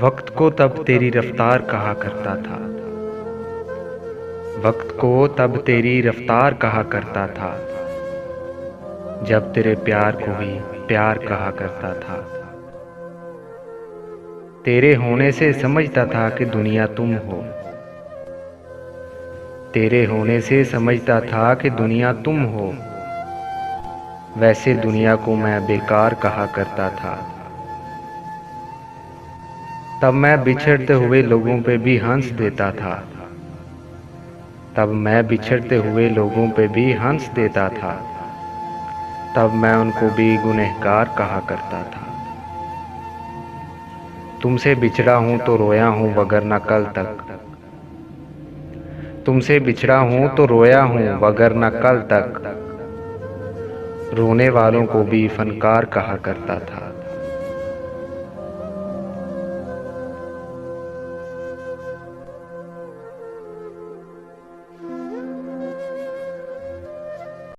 वक्त को तब तेरी रफ्तार कहा करता था। वक्त को तब तेरी रफ्तार कहा करता था, जब तेरे प्यार को भी प्यार कहा करता था। तेरे होने से समझता था कि दुनिया तुम हो। तेरे होने से समझता था कि दुनिया तुम हो। वैसे दुनिया को मैं बेकार कहा करता था। तब मैं बिछड़ते हुए लोगों पे भी हंस देता था। तब मैं बिछड़ते हुए लोगों पे भी हंस देता था। तब मैं उनको भी गुनहगार कहा करता था। तुमसे बिछड़ा हूँ तो रोया हूँ वगरना कल तक। तुमसे बिछड़ा हूँ तो रोया हूँ वगरना कल तक। रोने वालों को भी फनकार कहा करता था।